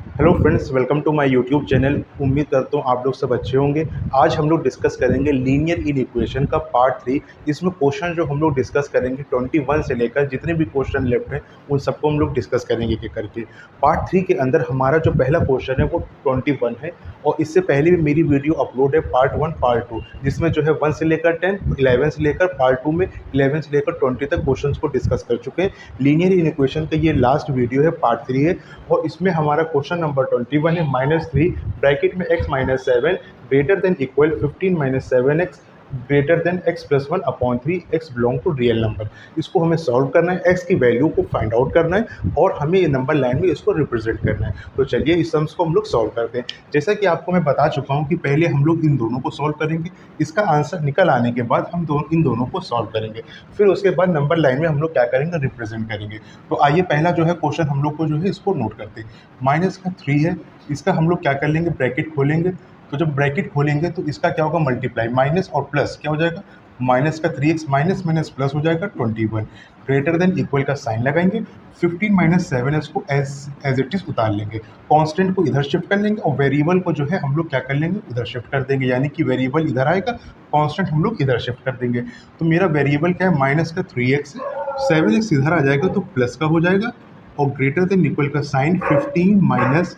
Hello friends, welcome to my YouTube channel. उम्मीद करता हूँ आप लोग सब अच्छे होंगे। आज हम लोग डिस्कस करेंगे लीनियर इन इक्वेशन का पार्ट 3। इसमें क्वेश्चन जो हम लोग डिस्कस करेंगे 21 से लेकर जितने भी क्वेश्चन लेफ्ट हैं उन सबको हम लोग डिस्कस करेंगे एक करके। पार्ट 3 के अंदर हमारा जो पहला क्वेश्चन है वो 21 है, और इससे पहले भी मेरी वीडियो अपलोड है पार्ट 1 पार्ट 2, जिसमें जो है 1 से लेकर 10, 11 से लेकर पार्ट 2 में 11 से लेकर 20 तक क्वेश्चंस को डिस्कस कर चुके हैं। लीनियर इन इक्वेशन का ये लास्ट वीडियो है, पार्ट 3 है, और इसमें हमारा क्वेश्चन नंबर 21 है -3 ब्रैकेट में x minus 7 greater than equal 15 minus 7x greater than x plus 1 upon 3 x belong to real number. इसको हमें सॉल्व करना है, x की वैल्यू को फाइंड आउट करना है और हमें ये नंबर लाइन में इसको रिप्रेजेंट करना है। तो चलिए इस सम्स को हम लोग सॉल्व करते हैं। जैसा कि आपको मैं बता चुका हूँ कि पहले हम लोग इन दोनों को सॉल्व करेंगे, इसका आंसर निकल आने के बाद हम इन दोनों को सॉल्व करेंगे, फिर उसके बाद नंबर लाइन में हम लोग क्या करेंगे, रिप्रेजेंट करेंगे। तो आइए पहला जो है क्वेश्चन हम लोग को जो है इसको नोट करते हैं। माइनस का 3 है, इसका हम लोग क्या कर लेंगे, ब्रैकेट खोलेंगे। तो जब ब्रैकेट खोलेंगे तो इसका क्या होगा, मल्टीप्लाई, माइनस और प्लस क्या हो जाएगा, माइनस का 3x माइनस माइनस प्लस हो जाएगा 21 ग्रेटर देन इक्वल का साइन लगाएंगे। 15 माइनस 7s को एज इट इज उतार लेंगे, कांस्टेंट को इधर शिफ्ट कर लेंगे और वेरिएबल को जो है हम लोग क्या कर लेंगे, इधर शिफ्ट कर देंगे। यानी कि वेरिएबल इधर आएगा, कांस्टेंट हम लोग इधर शिफ्ट कर देंगे। तो मेरा वेरिएबल क्या है, माइनस का 3x है, 7x इधर आ जाएगा तो प्लस का हो जाएगा, और ग्रेटर देन इक्वल का साइन 15 माइनस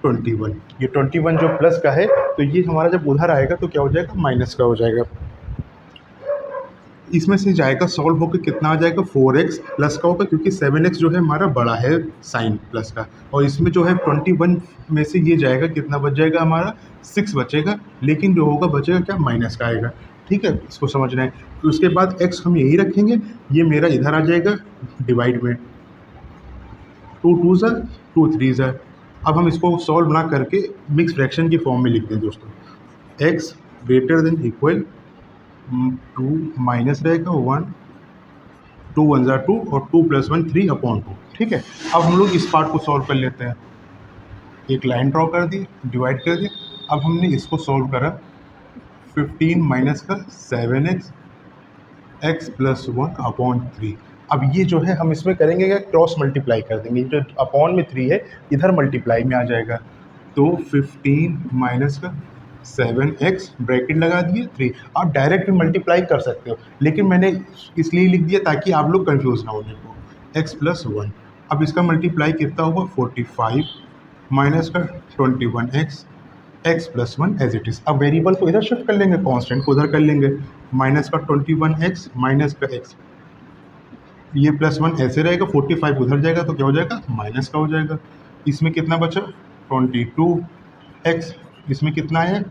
21। ये 21 जो प्लस का है तो ये हमारा जब उधर आएगा तो क्या हो जाएगा, माइनस का हो जाएगा। इसमें से जाएगा सॉल्व होकर कितना आ जाएगा, 4x प्लस का होगा, क्योंकि 7x जो है हमारा बड़ा है साइन प्लस का, और इसमें जो है 21 में से ये जाएगा, कितना बच जाएगा हमारा, 6 बचेगा, लेकिन जो होगा बचेगा क्या, माइनस का आएगा। ठीक है, इसको समझना है। तो उसके बाद x हम यही रखेंगे, ये मेरा इधर आ जाएगा डिवाइड में, 2 2 ज़ा 2 3 ज़ा। अब हम इसको सॉल्व ना करके मिक्स फ्रैक्शन की फॉर्म में लिखते हैं दोस्तों। x greater than equal 2 minus रहेगा 1, 2 1 ज़ा 2 और 2 प्लस 1 3 अपॉन 2। ठीक है, अब हम लोग इस पार्ट को सॉल्व कर लेते हैं। एक लाइन ड्रॉ कर दी, डिवाइड कर दी। अब हमने इसको सॉल्व करा, 15 माइनस का 7x x प्लस 1 अपॉन 3। अब ये जो है हम इसमें करेंगे क्या, क्रॉस मल्टीप्लाई कर देंगे। जो अपॉन में 3 है इधर मल्टीप्लाई में आ जाएगा, तो 15 माइनस का 7x ब्रैकेट लगा दिए 3। आप डायरेक्ट मल्टीप्लाई कर सकते हो, लेकिन मैंने इसलिए लिख दिया ताकि आप लोग कंफ्यूज ना होने को, x प्लस 1। अब इसका मल्टीप्लाई कितना होगा, 45 माइनस का 21x x plus 1 as it is. अब वेरिएबल को इधर शिफ्ट कर लेंगे, कांस्टेंट को उधर कर लेंगे, माइनस का 21x माइनस का x, ये प्लस 1 ऐसे रहेगा, 45 उधर जाएगा तो क्या हो जाएगा, माइनस का हो जाएगा। इसमें कितना बचा, 22x, इसमें कितना है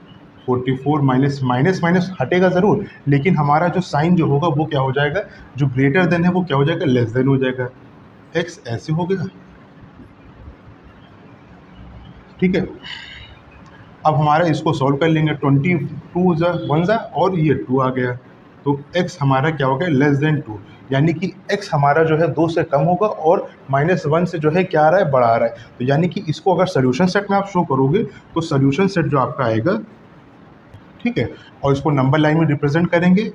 44, माइनस माइनस माइनस हटेगा ज़रूर, लेकिन हमारा जो साइन जो होगा वो क्या हो जाएगा, जो ग्रेटर देन है वो क्या हो जाएगा, लेस देन हो जाएगा। x ऐसे हो गया। ठीक है, अब हमारा इसको सॉल्व कर लेंगे, 22 ज़ा 1 ज़ा और ये 2 आ गया, तो x हमारा क्या हो गया, लेस देन 2। यानी कि x हमारा जो है 2 से कम होगा और -1 से जो है क्या आ रहा है, बड़ा आ रहा है। तो यानी कि इसको अगर सोल्यूशन सेट में आप शो करोगे तो सोल्यूशन सेट जो आपका आएगा, ठीक है, और इसको नंबर लाइन में रिप्रेजेंट करेंगे।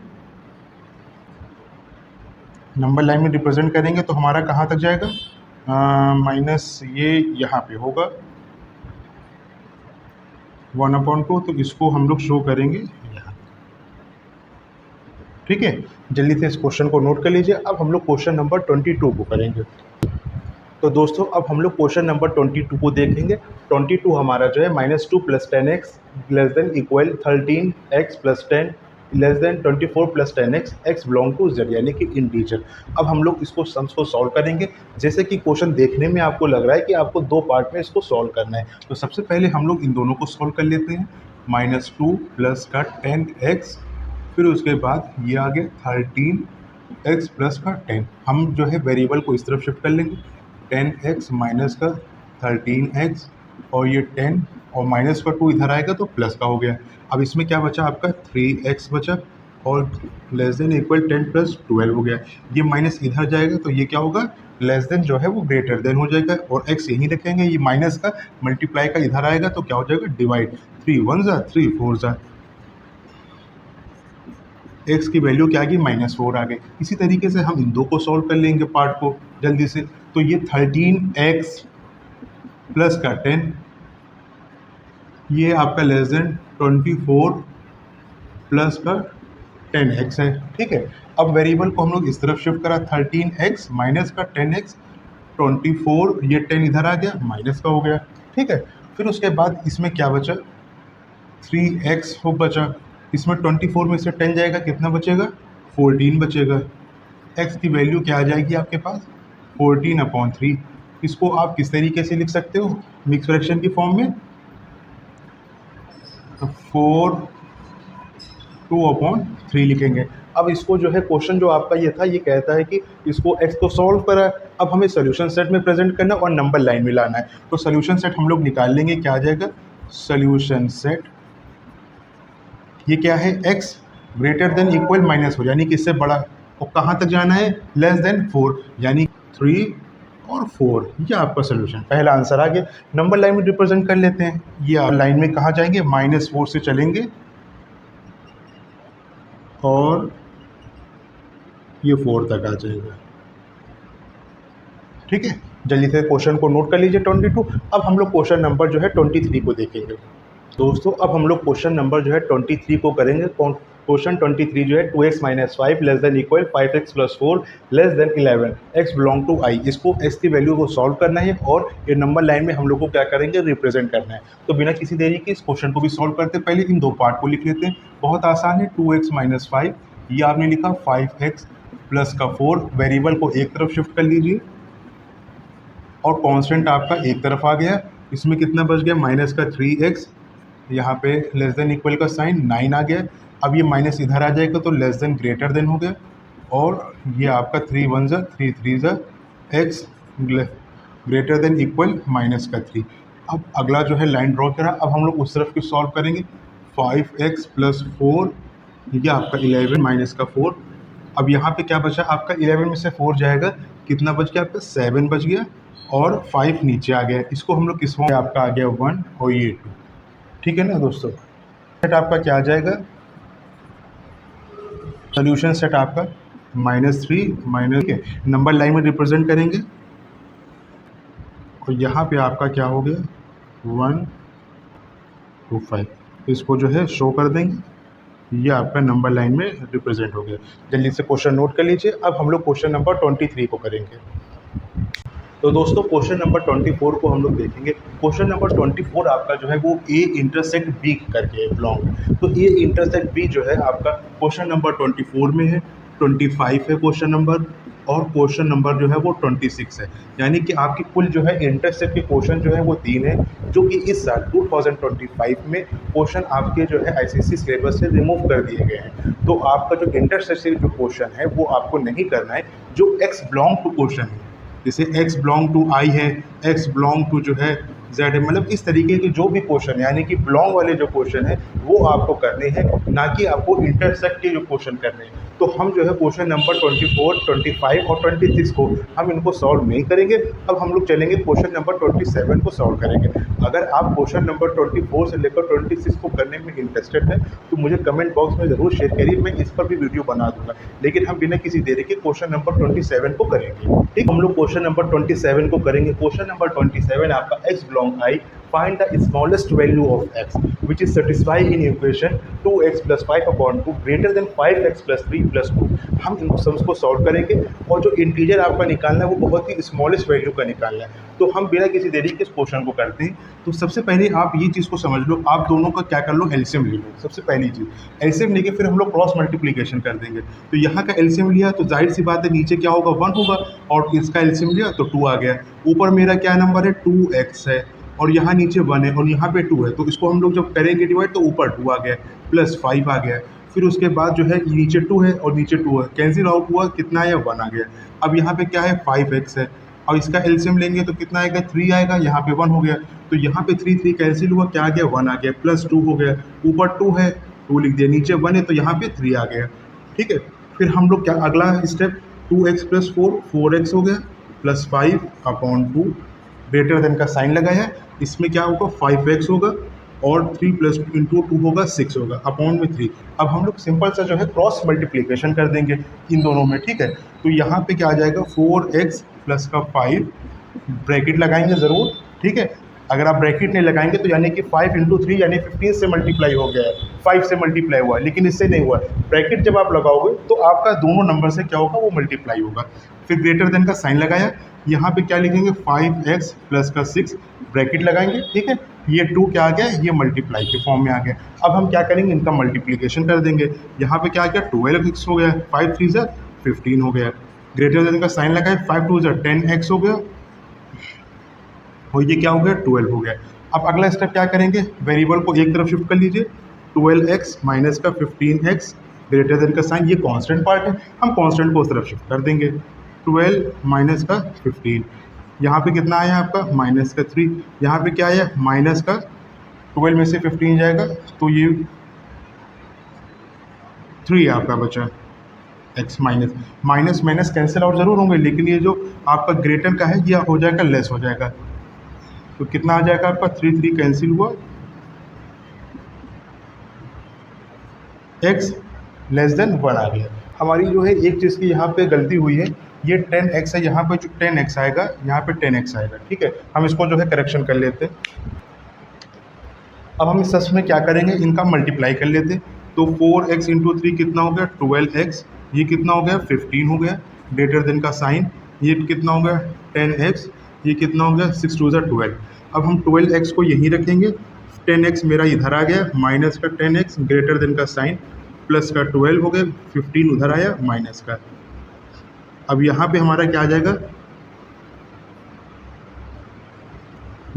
नंबर लाइन में रिप्रेजेंट करेंगे तो हमारा कहाँ तक जाएगा, माइनस ये यहाँ पे होगा 1/2, तो इसको हम लोग शो करेंगे यहाँ। ठीक है, जल्दी से इस क्वेश्चन को नोट कर लीजिए। अब हम लोग क्वेश्चन नंबर 22 को करेंगे। तो दोस्तों अब हम लोग क्वेश्चन नंबर 22 को देखेंगे। 22 हमारा जो है -2 plus 10x less than equal 13x plus 10 less than 24 plus 10x x belong to z, यानी कि इंटीजर। अब हम लोग इसको सम्स को सॉल्व करेंगे। जैसे कि क्वेश्चन देखने में आपको लग रहा है कि आपको 2 पार्ट में इसको सॉल्व करना है, तो सबसे पहले हम लोग इन दोनों को सॉल्व कर लेते हैं। -2 प्लस का 10x, फिर उसके बाद ये आ गया 13x प्लस का 10। हम जो है वेरिएबल को इस तरफ शिफ्ट कर लेंगे, 10x माइनस का 13x और ये 10 और माइनस का 2 इधर आएगा तो प्लस का हो गया। अब इसमें क्या बचा आपका, 3x बचा और लेस देन इक्वल 10 प्लस 12 हो गया। ये माइनस इधर जाएगा तो ये क्या होगा, लेस देन जो है वो ग्रेटर देन हो जाएगा, और x यहीं रखेंगे। ये माइनस का मल्टीप्लाई का इधर आएगा तो क्या हो जाएगा, डिवाइड, 3 1 ज़ा 3 4 ज़ा, x की वैल्यू क्या आ गई, -4 आ गई। इसी तरीके से हम इन दो को सॉल्व कर लेंगे पार्ट को जल्दी से। तो ये 13x प्लस का 10, ये आपका लेस देन 24 प्लस का 10x है। ठीक है, अब वेरिएबल को हम लोग इस तरफ शिफ्ट करा, 13x माइनस का 10x, 24, ये 10 इधर आ गया, माइनस का हो गया। ठीक है, फिर उसके बाद इसमें क्या बचा, 3x हो बचा। इसमें 24 में से 10 जाएगा, कितना बचेगा, 14 बचेगा। x की वैल्यू क्या आ जाएगी आपके पास, 14/3। इसको आप किस तरीके से लिख सकते हो, मिक्स फ्रैक्शन की फॉर्म में, 4/2/3 लिखेंगे। अब इसको जो है क्वेश्चन जो आपका ये था, ये कहता है कि इसको x को सॉल्व करा, अब हमें सोल्यूशन सेट में प्रेजेंट करना और नंबर लाइन में लाना है। तो सोल्यूशन सेट हम लोग निकाल लेंगे, क्या आ जाएगा, सोल्यूशन सेट, ये क्या है, x ग्रेटर देन इक्वल -4 यानी कि इससे बड़ा, और कहाँ तक जाना है, लेस देन 4 यानी 3 और 4, ये आपका सोल्यूशन, पहला आंसर आ गया। नंबर लाइन में रिप्रेजेंट कर लेते हैं, ये आप लाइन में कहाँ जाएंगे, -4 से चलेंगे और ये 4 तक आ जाएगा। ठीक है, जल्दी से क्वेश्चन को नोट कर लीजिए 22। अब हम लोग क्वेश्चन नंबर जो है 23 को देखेंगे। दोस्तों अब हम लोग क्वेश्चन नंबर जो है 23 को करेंगे। क्वेश्चन 23 जो है 2x - 5 less than equal 5x + 4 less than 11, x belong to i। इसको x की वैल्यू को सॉल्व करना है और ये नंबर लाइन में हम लोग को क्या करेंगे, रिप्रेजेंट करना है। तो बिना किसी देरी के इस क्वेश्चन को भी सॉल्व करते हैं। पहले इन दो पार्ट को लिख लेते हैं, बहुत आसान है। 2x - 5, ये आपने लिखा, 5x + का 4, वेरिएबल को एक तरफ शिफ्ट कर लीजिए और कांस्टेंट आपका एक तरफ आ गया। इसमें कितना बच गया, माइनस का 3x, यहाँ पे लेस देन इक्वल का साइन 9 आ गया। अब ये माइनस इधर आ जाएगा तो लेस देन ग्रेटर देन हो गया, और ये आपका 3 1 ज़ा 3 3 ज़ा x ग्रेटर देन इक्वल -3। अब अगला जो है लाइन ड्रॉ करा, अब हम लोग उस तरफ की सॉल्व करेंगे। 5x + 4, ये आपका 11 माइनस का 4। अब यहाँ पे क्या बचा आपका, 11 में से 4 जाएगा, कितना बच गया आपका, 7 बच गया, और 5 नीचे आ गया। इसको हम लोग किस फॉर्म में, आपका आ गया 1 और ये 2। ठीक है ना दोस्तों, सेट आपका क्या आ जाएगा, सोल्यूशन सेट आपका -3 माइनस के नंबर लाइन में रिप्रेजेंट करेंगे, और यहाँ पे आपका क्या हो गया, 1 2 5। इसको जो है शो कर देंगे, ये आपका नंबर लाइन में रिप्रेजेंट हो गया। जल्दी से क्वेश्चन नोट कर लीजिए। अब हम लोग क्वेश्चन नंबर 23 को करेंगे। तो दोस्तों क्वेश्चन नंबर 24 को हम लोग देखेंगे। क्वेश्चन नंबर 24 आपका जो है वो ए इंटरसेक्ट बी करके बिलोंग, तो ए इंटरसेक्ट बी जो है आपका क्वेश्चन नंबर 24 में है, 25 है क्वेश्चन नंबर, और क्वेश्चन नंबर जो है वो 26 है। यानी कि आपकी कुल जो है इंटरसेक्ट के क्वेश्चन जो है वो 3 है, जो कि इस साल 2025 में क्वेश्चन आपके जो है आईसीएसई सिलेबस से रिमूव कर दिए गए हैं। तो आपका जो इंटरसेक्ट से जो क्वेश्चन है वो आपको नहीं करना है। जो एक्स बिलोंग टू क्वेश्चन है, जैसे x बिलोंग टू i है, x बिलोंग टू जो है z है, मतलब इस तरीके के जो भी क्वेश्चन है, यानी कि बिलोंग वाले जो क्वेश्चन है वो आपको करने हैं, ना कि आपको इंटरसेक्ट के जो क्वेश्चन करने हैं। तो हम जो है क्वेश्चन नंबर 24, 25 और 26 को हम इनको सॉल्व नहीं करेंगे। अब हम लोग चलेंगे क्वेश्चन नंबर 27 को सॉल्व करेंगे। अगर आप क्वेश्चन नंबर 24 से लेकर 26 को करने में इंटरेस्टेड है तो मुझे कमेंट बॉक्स में ज़रूर शेयर करिए, मैं इस पर भी वीडियो बना दूंगा। लेकिन हम बिना किसी देरी के क्वेश्चन नंबर 27 को करेंगे। ठीक, हम लोग क्वेश्चन नंबर 27 को करेंगे। क्वेश्चन नंबर 27 आपका x belong i, find the smallest value of x which is satisfied in equation 2x + 5/2 greater than 5x + 3 + 2। हम इन सम्स को सॉल्व करेंगे और जो इंटीजर आपका निकालना है वो बहुत ही स्मॉलेस्ट वैल्यू का निकालना है। तो हम बिना किसी देरी के इस क्वेश्चन को करते हैं। तो सबसे पहले आप ये चीज़ को समझ लो, आप दोनों का क्या कर लो, एलसीएम ले लो। सबसे पहली चीज़ एलसीएम लेके फिर हम लोग क्रॉस मल्टीप्लिकेशन कर देंगे। तो यहाँ का एलसीएम लिया तो जाहिर सी बात है नीचे क्या होगा, 1 होगा, और इसका एलसीएम लिया तो 2 आ गया। ऊपर मेरा क्या नंबर है, 2x है, और यहाँ नीचे 1 है और यहाँ पे 2 है। तो इसको हम लोग जब करेंगे डिवाइड तो ऊपर 2 आ गया, प्लस 5 आ गया। फिर उसके बाद जो है नीचे 2 है और नीचे 2 है, कैंसिल आउट हुआ, कितना आया, 1 आ गया। अब यहाँ पे क्या है, 5x है, और इसका एलसीएम लेंगे तो कितना आएगा, 3 आएगा, यहाँ पे 1 हो गया। तो यहाँ पे 3 कैंसिल हुआ, क्या आ गया, 1 आ गया, प्लस 2 हो गया। ऊपर 2 है, 2 लिख दिया, नीचे 1 है तो यहाँ पे 3 आ गया। ठीक है, फिर हम लोग क्या, अगला स्टेप 2x + 4 4x हो गया, प्लस 5/2 ग्रेटर देन का साइन लगाया। इसमें क्या होगा, 5x होगा, और 3 + 2 × 2 होगा 6 होगा, अपॉन में 3। अब हम लोग सिंपल सा जो है क्रॉस मल्टीप्लिकेशन कर देंगे इन दोनों में। ठीक है, तो यहाँ पे क्या आ जाएगा, 4x + का 5 ब्रैकेट लगाएंगे ज़रूर, ठीक है। अगर आप ब्रैकेट नहीं लगाएंगे तो यानी कि 5 इंटू 3 यानी 15 से मल्टीप्लाई हो गया है, 5 से मल्टीप्लाई हुआ है, लेकिन इससे नहीं हुआ है। ब्रैकेट जब आप लगाओगे तो आपका दोनों नंबर से क्या होगा, वो मल्टीप्लाई होगा। फिर ग्रेटर देन का साइन लगाया, यहाँ पे क्या लिखेंगे 5x प्लस का 6 ब्रैकेट लगाएंगे, ठीक है। ये 2 क्या आ गया, ये मल्टीप्लाई के फॉर्म में आ गया। अब हम क्या करेंगे, इनका मल्टीप्लिकेशन कर देंगे। यहाँ पे क्या आ गया 12x हो गया, 5 3 जा 15 हो गया। ग्रेटर देन का साइन लगाए, 5 2 जा 10x हो गया, और ये क्या हो गया 12 हो गया। अब अगला स्टेप क्या करेंगे, वेरिएबल को एक तरफ शिफ्ट कर लीजिए, 12x माइनस का 15x ग्रेटर देन का साइन, ये कांस्टेंट पार्ट है, हम कांस्टेंट को उस तरफ शिफ्ट कर देंगे। 12 माइनस का 15, यहाँ पे कितना आया आपका माइनस का 3, यहाँ पे क्या आया माइनस का 12 में से 15 जाएगा तो ये 3 आपका बचा। x minus minus minus cancel out जरूर होंगे, लेकिन ये जो आपका ग्रेटर का है ये हो जाएगा लेस हो जाएगा, तो कितना आ जाएगा आपका 3 3 कैंसिल हुआ, x लेस देन 1 आ गया। हमारी जो है एक चीज़ की यहाँ पे गलती हुई है, ये 10x है, यहाँ पे जो 10x आएगा यहाँ पे 10x आएगा, ठीक है। हम इसको जो है करेक्शन कर लेते हैं। अब हम इस सच में क्या करेंगे, इनका मल्टीप्लाई कर लेते हैं। तो 4x इंटू 3 कितना हो गया 12x, ये कितना हो गया 15 हो गया। ग्रेटर देन का साइन, ये कितना हो गया 10x, ये कितना हो गया 6 2 12। अब हम 12x को यहीं रखेंगे, 10x मेरा इधर आ गया, माइनस का 10x ग्रेटर देन का साइन, प्लस का 12 हो गया, 15 उधर आया माइनस का। अब यहाँ पे हमारा क्या आ जाएगा,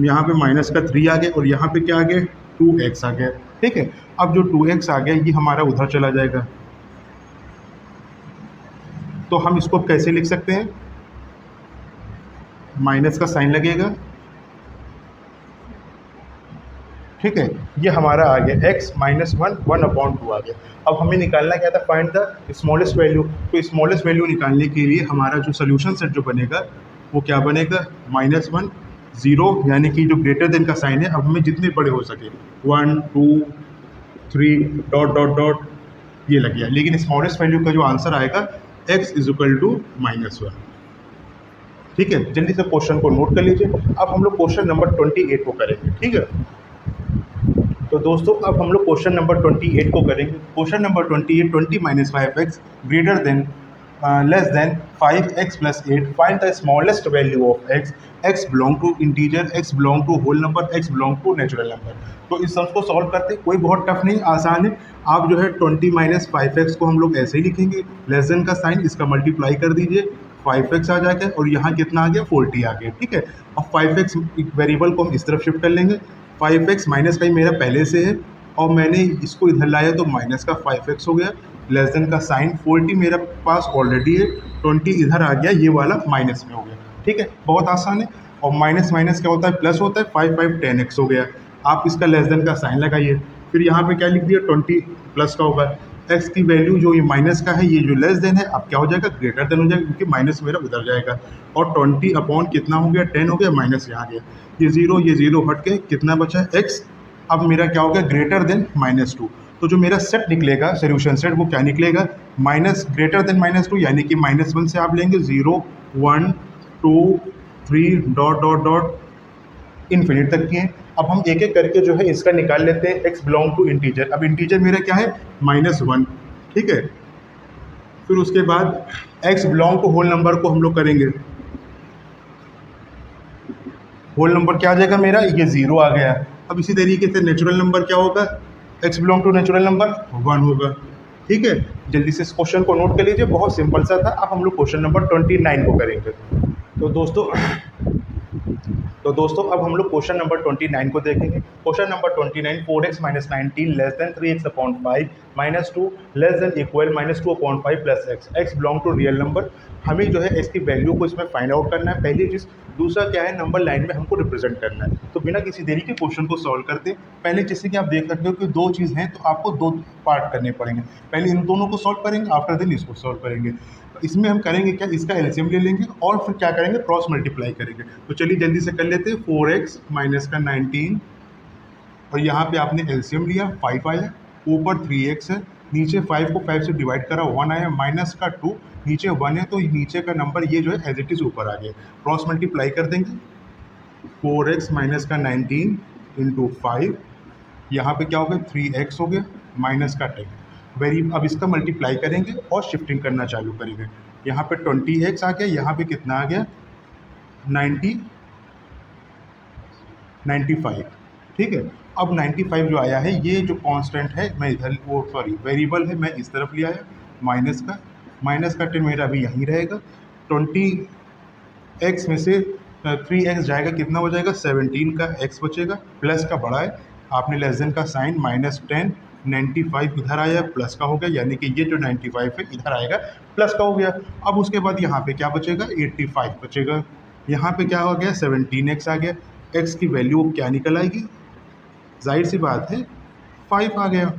यहाँ पे माइनस का 3 आ गया, और यहाँ पे क्या आ गया 2x आ गया, ठीक है। अब जो 2x आ गया ये हमारा उधर चला जाएगा, तो हम इसको कैसे लिख सकते हैं, माइनस का साइन लगेगा, ठीक है। ये हमारा आ गया x माइनस 1/2 आ गया। अब हमें निकालना क्या था, फाइंड द स्मॉलेस्ट वैल्यू। तो स्मॉलेस्ट वैल्यू निकालने के लिए हमारा जो सोल्यूशन सेट जो बनेगा वो क्या बनेगा, -1 0, यानी कि जो ग्रेटर देन का साइन है अब हमें जितने बड़े हो सके 1 2 3 डॉट डॉट डॉट ये लग गया। लेकिन स्मॉलेस्ट वैल्यू का जो आंसर आएगा x = -1, ठीक है। जल्दी से क्वेश्चन को नोट कर लीजिए। अब हम लोग क्वेश्चन नंबर 28 को करेंगे, ठीक है। तो दोस्तों अब हम लोग क्वेश्चन नंबर 28 को करेंगे। Question number 28, 20 - 5x greater than less than 5x + 8, find the smallest value of x, x belong to integer, x belong to whole number, x belong to natural number. तो इस सब को सॉल्व करते कोई बहुत tough नहीं, आसान है। आप जो है 20 - 5x को हम लोग ऐसे ही लिखेंगे, लेस देन का साइन, इसका मल्टीप्लाई कर दीजिए, 5x आ जाएगा, और यहाँ कितना आ गया 40 आ गया, ठीक है। अब 5x वेरिएबल को हम इस तरफ शिफ्ट कर लेंगे, 5x माइनस का ही मेरा पहले से है, और मैंने इसको इधर लाया तो माइनस का 5x हो गया, लेस देन का साइन, 40 मेरे पास ऑलरेडी है, 20 इधर आ गया, ये वाला माइनस में हो गया, ठीक है। बहुत आसान है। और माइनस माइनस क्या होता है, प्लस होता है, 5 5 10x हो गया। आप इसका लेस देन का साइन लगाइए, फिर यहाँ पे क्या लिख दिया 20 प्लस का होगा, x की वैल्यू जो ये माइनस का है, ये जो लेस देन है, अब क्या हो जाएगा ग्रेटर देन हो जाएगा, क्योंकि माइनस मेरा उधर जाएगा। और 20 अपॉन कितना हो गया 10 हो गया, माइनस यहाँ गया, ये 0 हट के कितना बचा है x। अब मेरा क्या हो गया ग्रेटर देन -2, तो जो मेरा सेट निकलेगा सोल्यूशन सेट वो क्या निकलेगा, माइनस ग्रेटर देन -2, यानी कि -1 से आप लेंगे 0 1 2 3 डॉट डॉट डॉट इन्फिनिट तक की है। अब हम एक एक करके जो है इसका निकाल लेते हैं, x बिलोंग टू इंटीजर। अब इंटीजर मेरा क्या है -1, ठीक है। फिर उसके बाद x belong to whole number को हम लोग करेंगे, होल नंबर क्या आ जाएगा मेरा, ये 0 आ गया। अब इसी तरीके से नेचुरल नंबर क्या होगा, x belong to natural number 1 होगा, ठीक है। जल्दी से इस क्वेश्चन को नोट कर लीजिए, बहुत सिंपल सा था। अब हम लोग क्वेश्चन नंबर 29 को करेंगे। तो दोस्तों अब हम लोग क्वेश्चन नंबर 29 को देखेंगे। Question number 29, 4x - 19 less than 3x/5 -2 less than equal -2/5 plus x belong to real number. हमें जो है इसकी वैल्यू को इसमें फाइंड आउट करना है, पहली चीज़। दूसरा क्या है, नंबर लाइन में हमको रिप्रेजेंट करना है। तो बिना किसी देरी के क्वेश्चन को सॉल्व करते हैं। पहले जैसे कि आप देख सकते हो कि दो चीज़ हैं, तो आपको दो पार्ट करने पड़ेंगे। पहले इन दोनों को सॉल्व करेंगे, आफ्टर देन इसको सॉल्व करेंगे। इसमें हम करेंगे क्या, इसका एलसीएम ले लेंगे और फिर क्या करेंगे, क्रॉस मल्टीप्लाई करेंगे। तो चलिए जल्दी से कर लेते हैं। 4x - 19 और यहाँ पे आपने एलसीएम लिया, 5 आया, ऊपर 3x है, नीचे 5 को 5 से डिवाइड करा, 1 आया, माइनस का 2, नीचे 1 है, तो नीचे का नंबर ये जो है एज इट इज़ ऊपर आ गया। क्रॉस मल्टीप्लाई कर देंगे, 4x माइनस का 19 इंटू 5, यहाँ पे क्या हो गया 3x हो गया माइनस का 10। अब इसका मल्टीप्लाई करेंगे और शिफ्टिंग करना चालू करेंगे। यहाँ पे 20x आ गया, यहाँ पे कितना आ गया 95। ठीक है, अब 95 जो आया है, ये जो कांस्टेंट है मैं इधर वेरिएबल है मैं इस तरफ ले आया, माइनस का 10 मेरा अभी यहीं रहेगा। 20x में से 3x जाएगा, कितना हो जाएगा 17 का x बचेगा, प्लस का बड़ा है, आपने लेस देन का साइन -10, 95 इधर आया प्लस का हो गया, यानी कि ये जो 95 है इधर आएगा प्लस का हो गया। अब उसके बाद यहाँ पे क्या बचेगा 85 बचेगा, यहाँ पे क्या हो गया 17x आ गया, x की वैल्यू क्या निकल आएगी, जाहिर सी बात है 5 आ गया,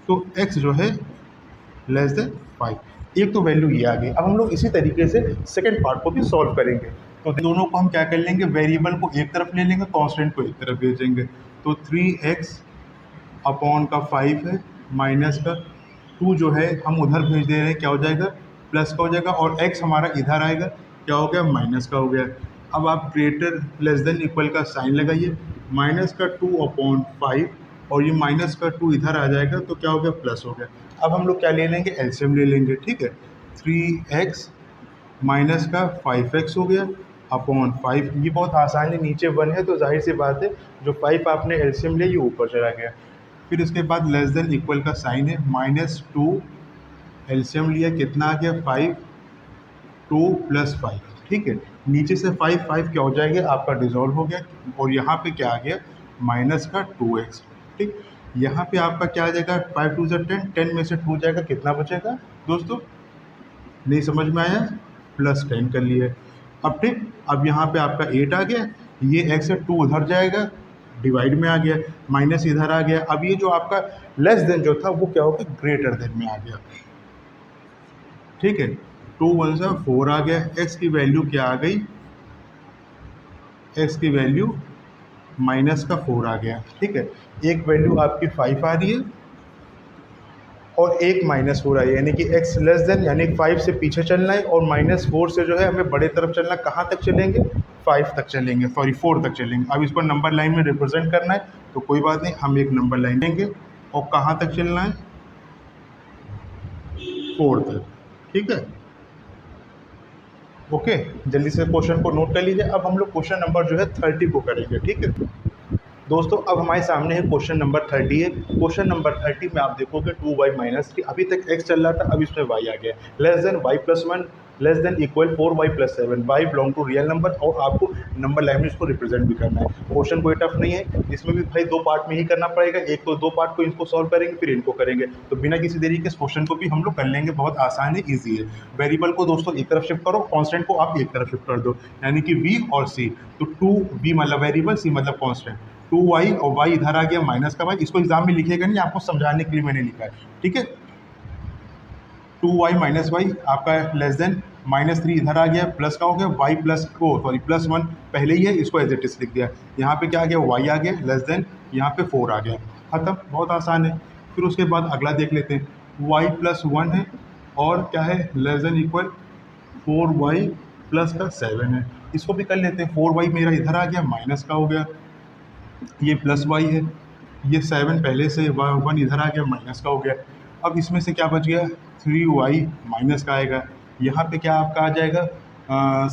तो x जो है लेस देन 5। एक तो वैल्यू ये आ गई। अब हम लोग इसी तरीके से सेकंड पार्ट को भी सॉल्व करेंगे। तो दोनों को हम क्या कर लेंगे, वेरिएबल को एक तरफ ले लेंगे, कांस्टेंट को एक तरफ भेजेंगे। तो 3x अपॉन का 5 है, माइनस का 2 जो है हम उधर भेज दे रहे हैं, क्या हो जाएगा प्लस का हो जाएगा, और x हमारा इधर आएगा, क्या हो गया माइनस का हो गया। अब आप ग्रेटर लेस देन इक्वल का साइन लगाइए, माइनस का 2 अपॉन 5, और ये माइनस का 2 इधर आ जाएगा, तो क्या हो गया प्लस हो गया। अब हम लोग क्या ले लेंगे, एलसीएम ले लेंगे। ठीक है, 3x माइनस का 5x हो गया अपॉन 5, ये बहुत आसान है, नीचे 1 है तो जाहिर सी बात है जो 5 आपने एलसीएम ले ये ऊपर चला गया। फिर इसके बाद लेस देन इक्वल का साइन है, -2 एलसीएम लिया, कितना आ गया 5, 2 + 5। ठीक है, नीचे से 5 क्या हो जाएगा आपका डिजॉल्व हो गया, और यहाँ पे क्या आ गया माइनस का 2x। ठीक, यहाँ पे आपका क्या आ जाएगा 5 2 10, 10 में से 2 जाएगा, कितना बचेगा दोस्तों, नहीं समझ में आया, +10 कर लिए। अब ठीक, अब यहाँ पे आपका 8 आ गया, ये x से 2 उधर जाएगा, डिवाइड में आ गया, माइनस इधर आ गया। अब ये जो आपका लेस देन जो था वो क्या हो गया ग्रेटर देन में आ गया। ठीक है, 2 1 सा 4 आ गया, x की वैल्यू क्या आ गई, x की वैल्यू माइनस का 4 आ गया। ठीक है, एक वैल्यू आपकी 5 आ रही है और एक -4 आई है, यानी कि x लेस देन, यानी 5 से पीछे चलना है, और -4 से जो है हमें बड़े तरफ चलना। कहाँ तक चलेंगे 5 तक चलेंगे, सॉरी 4 तक चलेंगे। अब इसको नंबर लाइन में रिप्रेजेंट करना है तो कोई बात नहीं, हम एक नंबर लाइन लेंगे, और कहाँ तक चलना है 4 तक। ठीक है, ओके, जल्दी से क्वेश्चन को नोट कर लीजिए। अब हम लोग क्वेश्चन नंबर जो है 30 को करेंगे। ठीक है दोस्तों, अब हमारे सामने है क्वेश्चन नंबर 30 है। क्वेश्चन नंबर 30 में आप देखोगे 2y - 3, अभी तक x चल रहा था, अब इसमें y आ गया, less than y + 1 less than equal 4y + 7, y belong to real number, और आपको नंबर लाइन में इसको रिप्रेजेंट भी करना है। क्वेश्चन कोई टफ नहीं है, इसमें भी भाई 2 पार्ट में ही करना पड़ेगा, एक तो 2 पार्ट को इनको सॉल्व करेंगे फिर इनको करेंगे। तो बिना किसी देरी के इस क्वेश्चन को भी हम लोग कर लेंगे, बहुत आसान है, ईजी है। वेरिएबल को दोस्तों एक तरफ शिफ्ट करो, कॉन्स्टेंट को आप एक तरफ शिफ्ट कर दो, यानी कि v और c। तो 2v मतलब वेरिएबल, c मतलब कॉन्स्टेंट, 2y और y इधर आ गया माइनस का y, इसको एग्जाम में लिखेगा नहीं, आपको समझाने के लिए मैंने लिखा है। ठीक है, 2y - y आपका लेस देन -3 इधर आ गया, प्लस का हो गया, y +1 पहले ही है, इसको एज इट इज लिख दिया। यहाँ पे क्या आ गया y आ गया, लेस देन यहाँ पे 4 आ गया, खत्म, बहुत आसान है। फिर उसके बाद अगला देख लेते हैं, y +1 है और क्या है लेस देन इक्वल 4y + का 7 है, इसको भी कर लेते हैं। 4y मेरा इधर आ गया, माइनस का हो गया, ये +y है, ये 7 पहले से 1 इधर आ गया, माइनस का हो गया। अब इसमें से क्या बच गया 3y माइनस का आएगा, यहाँ पे क्या आपका आ जाएगा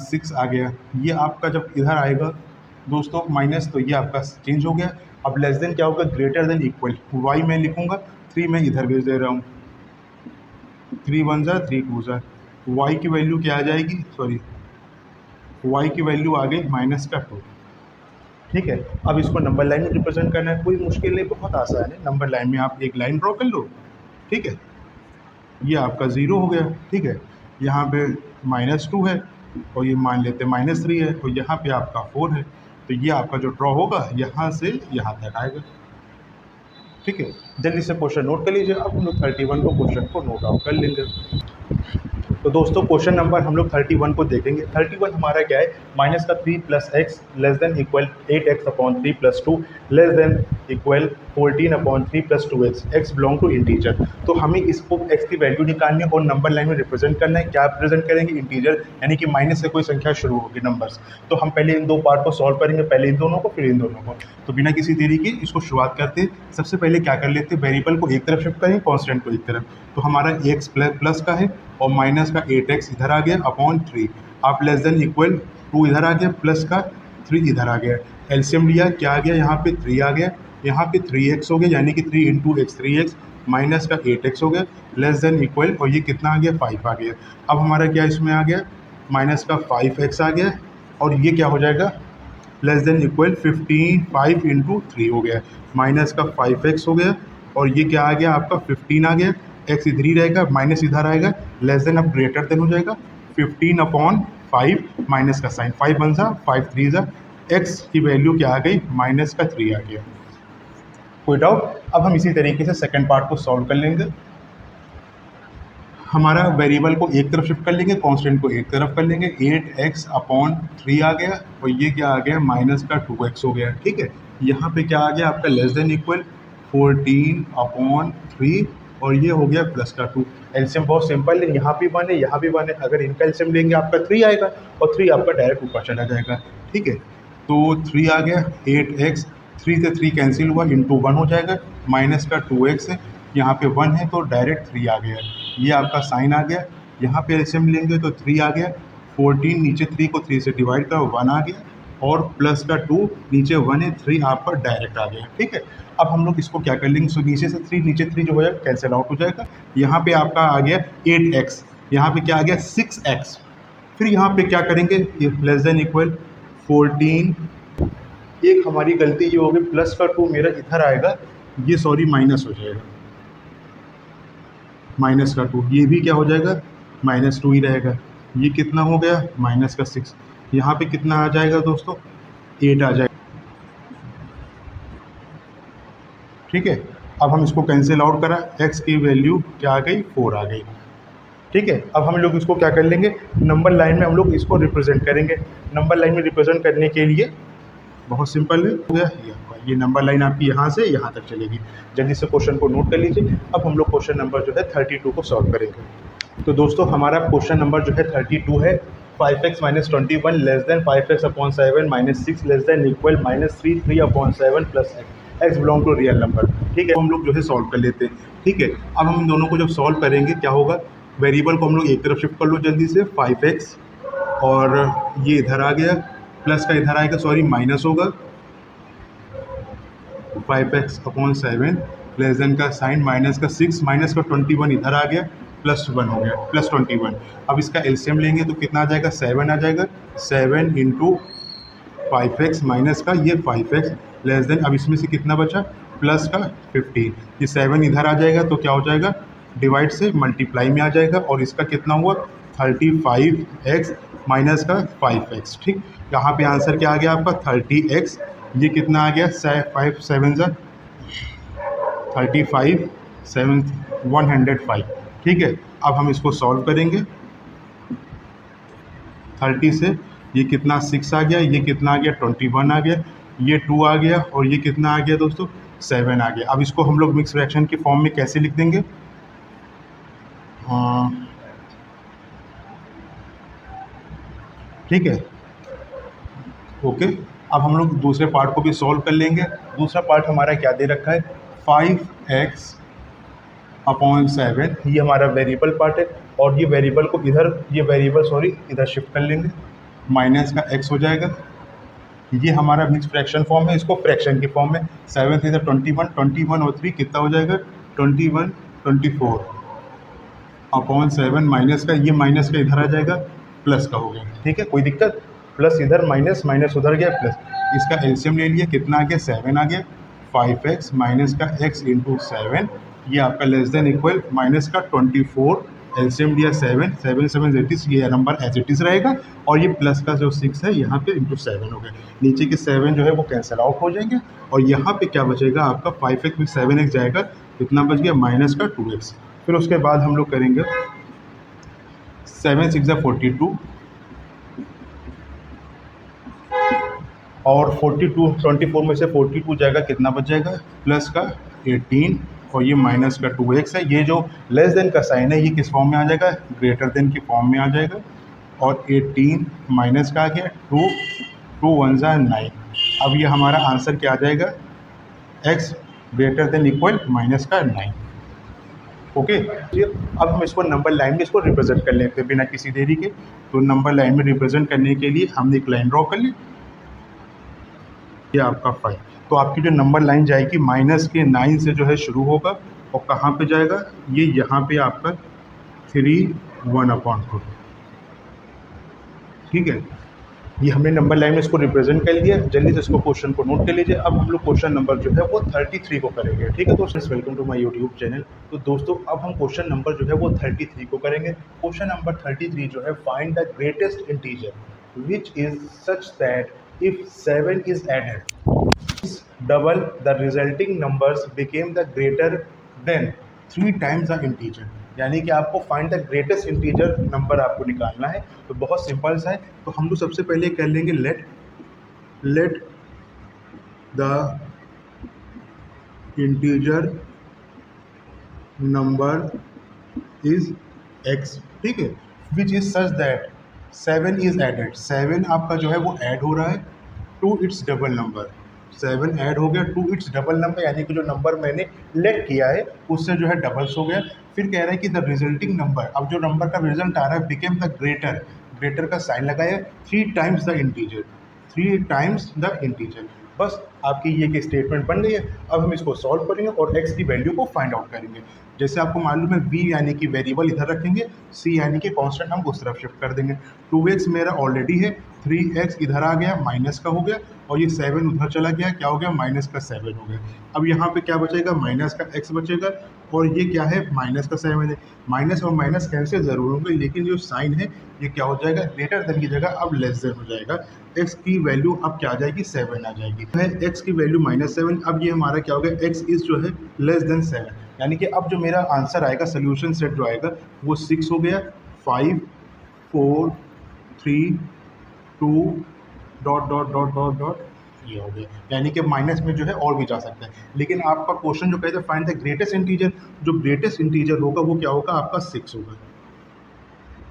6 आ गया, ये आपका जब इधर आएगा दोस्तों माइनस, तो ये आपका चेंज हो गया। अब लेस देन क्या होगा ग्रेटर देन इक्वल, y मैं लिखूँगा, 3 मैं इधर भेज दे रहा हूँ, 3 1 ज़ा 3 2 ज़ा, y की वैल्यू क्या आ जाएगी, सॉरी y की वैल्यू आ गई -2। ठीक है, अब इसको नंबर लाइन में रिप्रेजेंट करना है, कोई मुश्किल नहीं, बहुत आसान है। नंबर लाइन में आप एक लाइन ड्रॉ कर लो, ठीक है, ये आपका 0 हो गया। ठीक है, यहाँ पे -2 है और ये मान लेते हैं -3 है, और यहाँ पे आपका 4 है, तो ये आपका जो ड्रॉ होगा यहाँ से यहाँ तक आएगा। ठीक है, जल्दी से क्वेश्चन नोट कर लीजिए। अब हम लोग 31 को क्वेश्चन को नोट आउट कर लेंगे। तो दोस्तों क्वेश्चन नंबर हम लोग 31 को देखेंगे। 31 हमारा क्या है, -3 + x less than equal 8x/3 + 2 less than equal 14/3 plus 2x, x belong to integer. तो हमें इसको x की वैल्यू निकालनी है और नंबर लाइन में रिप्रेजेंट करना है। क्या रिप्रेजेंट करेंगे? इंटीजर, यानी कि माइनस से कोई संख्या शुरू होगी नंबर्स। तो हम पहले इन दो पार्ट को सॉल्व करेंगे, पहले इन दोनों को फिर इन दोनों को। तो बिना किसी देरी के इसको शुरुआत करते हैं। सबसे पहले क्या कर लेते हैं, वेरिएबल को एक तरफ शिफ्ट करेंगे, कांस्टेंट को एक तरफ। तो हमारा x प्लस का है और माइनस का 8x इधर आ गया अपॉन 3, आप लेस देन इक्वल 2 इधर आ गया, प्लस का 3 इधर आ गया। एलसीएम लिया, क्या आ गया यहाँ पे 3 आ गया, यहाँ पे 3x हो गया, यानी कि 3 इंटू एक्स 3x, माइनस का 8x हो गया, लेस देन इक्वल, और ये कितना आ गया 5 आ गया। अब हमारा क्या इसमें आ गया, माइनस का 5x आ गया, और ये क्या हो जाएगा लेस देन इक्वल 5 इंटू 3 हो गया, माइनस का 5x हो गया, और ये क्या आ गया आपका 15 आ गया। x इधर ही रहेगा, माइनस इधर आएगा, लेस देन अब ग्रेटर देन हो जाएगा 15/5, माइनस का साइन 5 1 सा 5 3 सा, x की वैल्यू क्या आ गई माइनस का 3 आ गया। कोई डाउट? अब हम इसी तरीके से सेकंड पार्ट को सॉल्व कर लेंगे। हमारा वेरिएबल को एक तरफ शिफ्ट कर लेंगे, कांस्टेंट को एक तरफ कर लेंगे, 8x/3 आ गया, और ये क्या आ गया माइनस का 2x हो गया। ठीक है, यहाँ पे क्या आ गया आपका लेस देन इक्वल 14/3, और ये हो गया प्लस का 2। एलसीएम बहुत सिंपल है, यहाँ भी 1 है, यहाँ भी 1 है, अगर इनका एलसीएम लेंगे आपका 3 आएगा, और 3 आपका डायरेक्ट ऊपर चला जाएगा। ठीक है, तो 3 आ गया, 8x, 3 से 3 कैंसिल हुआ, इंटू 1 हो जाएगा, माइनस का 2x है, यहाँ पे 1 है तो डायरेक्ट 3 आ गया। ये आपका साइन आ गया, यहाँ पे एलसीएम लेंगे तो 3 आ गया, 14 नीचे 3 को 3 से डिवाइड करो 1 आ गया, और प्लस का 2 नीचे 1 है, 3 आपका डायरेक्ट आ गया। ठीक है, अब हम लोग इसको क्या कर लेंगे, सो नीचे से 3 नीचे 3 जो हो जाएगा कैंसिल आउट हो जाएगा। यहाँ पे आपका आ गया 8x, यहाँ पे क्या आ गया 6x, फिर यहाँ पे क्या करेंगे, लेस देन इक्वल 14, एक हमारी गलती ये होगी, प्लस का 2 मेरा इधर आएगा, ये सॉरी माइनस हो जाएगा, माइनस का 2, ये भी क्या हो जाएगा -2 ही रहेगा। ये कितना हो गया माइनस का 6, यहाँ पे कितना आ जाएगा दोस्तों 8 आ जाएगा। ठीक है, अब हम इसको कैंसिल आउट करा, x की वैल्यू क्या आ गई 4 आ गई। ठीक है, अब हम लोग इसको क्या कर लेंगे, नंबर लाइन में हम लोग इसको रिप्रेजेंट करेंगे। नंबर लाइन में रिप्रेजेंट करने के लिए बहुत सिंपल है, हो गया ये नंबर लाइन आपकी यहाँ से यहाँ तक चलेगी। जल्दी से क्वेश्चन को नोट कर लीजिए। अब हम लोग क्वेश्चन नंबर जो है 32 को सॉल्व करेंगे। तो दोस्तों हमारा क्वेश्चन नंबर जो है 32 है, 5x - 21 less than 5x/7 - 6 less than equal -3 3/7 plus x belong to real number. ठीक है, तो हम लोग जो है सॉल्व कर लेते हैं। ठीक है, अब हम दोनों को जब सॉल्व करेंगे क्या होगा, वेरिएबल को हम लोग एक तरफ शिफ्ट कर लो जल्दी से, 5x, और ये इधर आ गया, प्लस का इधर आएगा, सॉरी माइनस होगा, 5x/7 लेस देन का साइन माइनस का 6, माइनस का 21 इधर आ गया, प्लस 1 हो गया, प्लस 21। अब इसका एलसीएम लेंगे तो कितना आ जाएगा 7 आ जाएगा, 7 इंटू 5x माइनस का ये 5x लेस देन, अब इसमें से कितना बचा प्लस का 15, ये 7 इधर आ जाएगा तो क्या हो जाएगा डिवाइड से मल्टीप्लाई में आ जाएगा, और इसका कितना हुआ 35x माइनस का 5x। ठीक, यहाँ पे आंसर क्या आ गया आपका 30x, ये कितना आ गया 5 7 ज़ा 35 7 105। ठीक है, अब हम इसको सॉल्व करेंगे, 30 से ये कितना 6 आ गया, ये कितना आ गया 21 आ गया, ये 2 आ गया, और ये कितना आ गया दोस्तों 7 आ गया। अब इसको हम लोग मिक्स फ्रैक्शन के फॉर्म में कैसे लिख देंगे, ठीक है ओके। अब हम लोग दूसरे पार्ट को भी सॉल्व कर लेंगे। दूसरा पार्ट हमारा क्या दे रखा है 5x/7, ये हमारा वेरिएबल पार्ट है, और ये वेरिएबल को इधर, ये वेरिएबल सॉरी इधर शिफ्ट कर लेंगे, माइनस का x हो जाएगा। ये हमारा मिक्स फ्रैक्शन फॉर्म है, इसको फ्रैक्शन के फॉर्म में 7 से 21, 21 और 3 कितना हो जाएगा 21 24/7, माइनस का ये माइनस का इधर आ जाएगा, प्लस का हो गया। ठीक है, कोई दिक्कत, प्लस इधर माइनस, माइनस उधर गया प्लस, इसका एलसीएम ले लिया, कितना आ गया 7 आ गया, 5x माइनस का x इंटू 7, ये आपका लेस देन इक्वल माइनस का 24, एलसीएम लिया 7 7 7 80, ये नंबर एज इट इज़ रहेगा, और ये प्लस का जो 6 है यहाँ पे इंटू 7 हो गया, नीचे के 7 जो है वो कैंसिल आउट हो जाएंगे, और यहाँ पे क्या बचेगा आपका 5x में 7x जाएगा, कितना बच गया माइनस का 2x। फिर उसके बाद हम लोग करेंगे 7 6 42, और 42 24 में से 42 जाएगा, कितना बच जाएगा, प्लस का 18 और ये माइनस का 2x है। ये जो लेस देन का साइन है ये किस फॉर्म में आ जाएगा, ग्रेटर देन की फॉर्म में आ जाएगा। और 18 माइनस का आ गया 2, 2 1 9। अब ये हमारा आंसर क्या आ जाएगा, x greater than equal minus का 9। ओके, अब हम इसको नंबर लाइन में इसको रिप्रेजेंट कर लेते हैं बिना किसी देरी के। तो नंबर लाइन में रिप्रेजेंट करने के लिए हमने एक लाइन ड्रॉ कर ली, ये आपका 5। तो आपकी जो नंबर लाइन जाएगी माइनस के 9 से जो है शुरू होगा और कहाँ पे जाएगा, ये यहाँ पे आपका 3 1/2। ठीक है, ये हमने नंबर लाइन में इसको रिप्रेजेंट कर लिया। जल्दी से इसको क्वेश्चन को नोट कर लीजिए। अब हम लोग क्वेश्चन नंबर जो है वो 33 को करेंगे। ठीक है दोस्तों, welcome to my YouTube channel. तो दोस्तों अब हम क्वेश्चन नंबर जो है वो 33 को करेंगे। क्वेश्चन नंबर 33 जो है, find the greatest integer which is such that if 7 is added double the resulting numbers became the greater than 3 times the integer. यानी कि आपको find the greatest integer number आपको निकालना है। तो बहुत सिंपल सा है। तो हम लोग सबसे पहले कर लेंगे let the integer number is x। ठीक है, which is such that 7 is added. 7 आपका जो है वो ऐड हो रहा है to its double number. 7 add हो गया टू इट्स डबल नंबर, यानी कि जो नंबर मैंने लेट किया है उससे जो है डबल्स हो गया। फिर कह रहा है कि द रिजल्टिंग नंबर, अब जो नंबर का रिजल्ट आ रहा है बिकेम द ग्रेटर, ग्रेटर का साइन लगाया 3 times the integer, 3 times the integer. बस आपकी ये की स्टेटमेंट बन गई है। अब हम इसको सॉल्व करेंगे और x की वैल्यू को फाइंड आउट करेंगे। जैसे आपको मालूम है v यानी कि वेरिएबल इधर रखेंगे, c यानी कि कांस्टेंट हम उस तरफ शिफ्ट कर देंगे। 2x मेरा ऑलरेडी है, 3x इधर आ गया माइनस का हो गया और ये 7 उधर चला गया, क्या हो गया, माइनस का 7 हो गया। अब यहाँ पे क्या बचेगा, माइनस का x बचेगा और ये क्या है, माइनस का 7 है। माइनस और माइनस कैंसिल जरूर होंगे, लेकिन जो साइन है ये क्या हो जाएगा, ग्रेटर देन की जगह अब लेस देन हो जाएगा। x की वैल्यू अब क्या आ जाएगी, 7 आ जाएगी। x की वैल्यू -7। अब ये हमारा क्या हो गया, x इज जो है लेस देन 7, यानी कि अब जो मेरा आंसर आएगा, सोल्यूशन सेट जो आएगा वो 6 हो गया। 5 4 3 2 dot dot dot dot dot ये हो गया, यानी कि माइनस में जो है और भी जा सकता है। लेकिन आपका क्वेश्चन जो कहते हैं फाइंड द ग्रेटेस्ट इंटीजर, जो ग्रेटेस्ट इंटीजर होगा वो क्या होगा, आपका 6 होगा।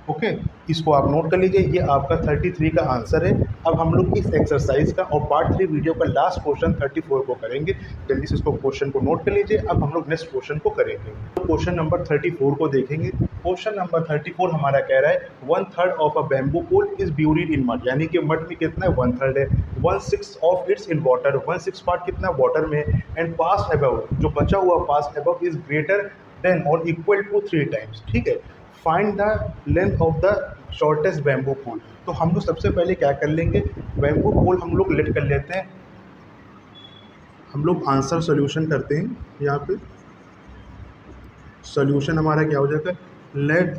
ओके, इसको आप नोट कर लीजिए, ये आपका 33 का आंसर है। अब हम लोग इस एक्सरसाइज का और पार्ट 3 वीडियो का लास्ट क्वेश्चन 34 को करेंगे। जल्दी से इसको क्वेश्चन को नोट कर लीजिए। अब हम लोग नेक्स्ट क्वेश्चन को करेंगे। तो क्वेश्चन नंबर 34 को देखेंगे। क्वेश्चन नंबर 34 हमारा कह रहा है 1/3 of a bamboo pole is buried in mud, यानी कि मड में कितना है, 1/3 है। 1/6 of its in water, 1/6 part कितना वाटर में, एंड पास अबव, जो बचा हुआ पास अबव इज ग्रेटर देन और इक्वल टू 3 टाइम्स। ठीक है, find the length of the shortest bamboo pole. तो हम लोग सबसे पहले क्या कर लेंगे, बैम्बू पोल हम लोग लेट कर लेते हैं। हम लोग आंसर सॉल्यूशन करते हैं। यहाँ पे सॉल्यूशन हमारा क्या हो जाएगा, let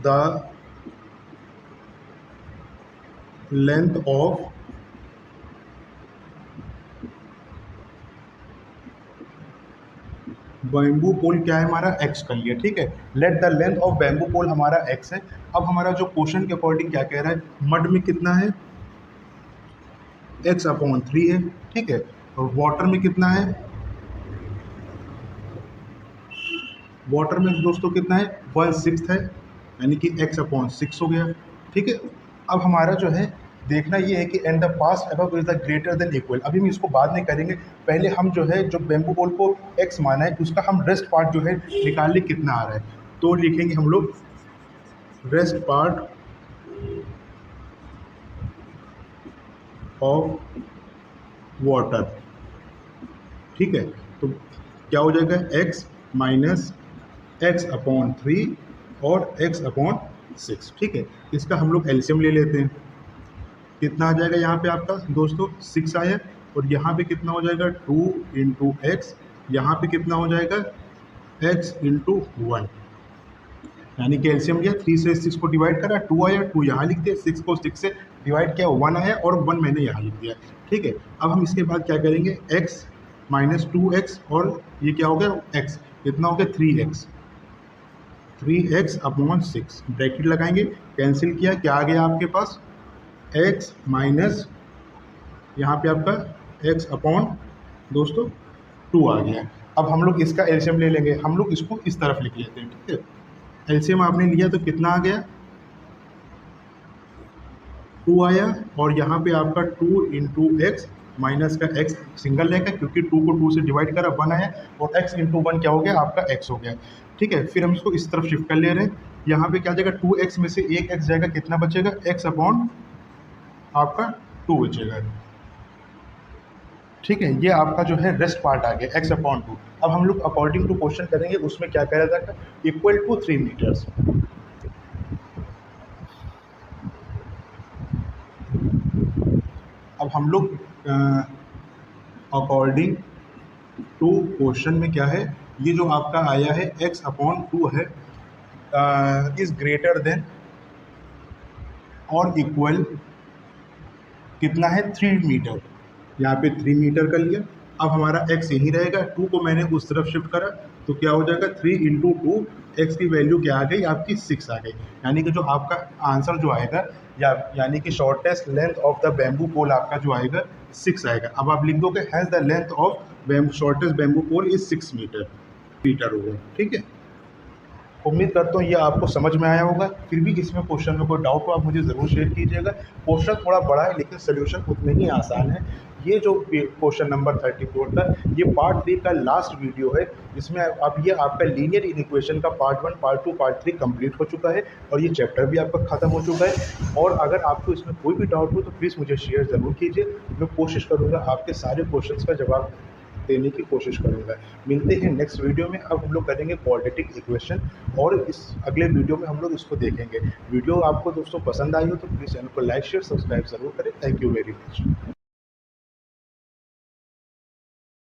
the length of bamboo pole क्या है हमारा, x कर लिया। ठीक है, let the length of bamboo pole हमारा x है। अब हमारा जो क्वेश्चन के अकॉर्डिंग क्या कह रहा है, मड में कितना है, x/3 है। ठीक है, और वाटर में कितना है, वाटर में दोस्तों कितना है, 1/6 है, यानी कि x/6 हो गया। ठीक है, अब हमारा जो है देखना ये है कि and the pass above is the greater than equal. अभी हम इसको बाद में करेंगे, पहले हम जो है जो बैम्बू पोल को x माना है उसका हम रेस्ट पार्ट जो है निकाल ले कितना आ रहा है। तो लिखेंगे हम लोग रेस्ट पार्ट ऑफ वाटर। ठीक है, तो क्या हो जाएगा, x माइनस x/3 और x/6। ठीक है, इसका हम लोग एलसीएम ले लेते हैं। कितना आ जाएगा यहाँ पे आपका दोस्तों, 6 आया, और यहाँ पे कितना हो जाएगा, 2 × x, यहाँ पे कितना हो जाएगा, x × 1, यानी कि एलसीएम लिया, 3 से 6 को डिवाइड करा, 2 आया, 2 यहाँ लिख दिया, 6 को 6 से डिवाइड किया, 1 आया और 1 मैंने यहाँ लिख दिया। ठीक है, अब हम इसके बाद क्या करेंगे, x - 2x और ये क्या हो गया, x, कितना हो गया, 3x, 3x/6 ब्रैकेट लगाएंगे, कैंसिल किया, क्या आ गया आपके पास, x - यहाँ पे आपका x अपॉन दोस्तों 2 आ गया। अब हम लोग इसका एलसीएम ले लेंगे, हम लोग इसको इस तरफ लिख लेते हैं, ठीक है। एलसीएम आपने लिया तो कितना आ गया, 2 आया, और यहाँ पे आपका 2 इंटू एक्स माइनस का x सिंगल रहेगा क्योंकि 2 को 2 से डिवाइड करा 1 आया, और x इंटू 1 क्या हो गया आपका x हो गया, ठीक है। फिर हम इसको इस तरफ शिफ्ट कर ले रहे हैं, यहाँ पे क्या जाएगा 2x में से एक x जाएगा, कितना बचेगा x अपॉन आपका 2 बचेगा, ठीक है। ये आपका जो है रेस्ट पार्ट आ गया x अपॉन 2। अब हम लोग अकॉर्डिंग टू क्वेश्चन करेंगे, उसमें क्या कह रहा था, इक्वल टू 3 मीटर्स। अब हम लोग अकॉर्डिंग टू क्वेश्चन में क्या है, ये जो आपका आया है x अपॉन 2 है इज ग्रेटर देन और इक्वल कितना है 3 मीटर, यहाँ पे 3 मीटर कर लिया। अब हमारा x यही रहेगा, 2 को मैंने उस तरफ शिफ्ट करा तो क्या हो जाएगा 3 इंटू 2, एक्स की वैल्यू क्या आ गई आपकी 6 आ गई, यानी कि जो आपका आंसर जो आएगा यानी कि shortest length of the bamboo pole आपका जो आएगा 6 आएगा। अब आप लिख दोगे has the length of shortest bamboo pole is 6 metre होगा, ठीक है। उम्मीद करता हूँ ये आपको समझ में आया होगा। फिर भी इसमें क्वेश्चन में कोई डाउट हो आप मुझे ज़रूर शेयर कीजिएगा। क्वेश्चन थोड़ा बड़ा है लेकिन सोल्यूशन उतने ही आसान है। ये जो क्वेश्चन नंबर 34 था, ये पार्ट 3 का लास्ट वीडियो है, जिसमें अब ये आपका लीनियर इक्वेशन का पार्ट 1, पार्ट 2, पार्ट 3 कंप्लीट हो चुका है और ये चैप्टर भी आपका ख़त्म हो चुका है। और अगर आपको इसमें कोई भी डाउट हो तो प्लीज़ मुझे शेयर ज़रूर कीजिए, मैं कोशिश करूँगा आपके सारे क्वेश्चन का जवाब देने की कोशिश करूँगा। मिलते हैं नेक्स्ट वीडियो में। अब हम लोग करेंगे क्वाड्रेटिक इक्वेशन, और इस अगले वीडियो में हम लोग इसको देखेंगे। वीडियो आपको दोस्तों पसंद आई हो तो प्लीज़ चैनल को लाइक शेयर सब्सक्राइब ज़रूर करें। Thank you very much.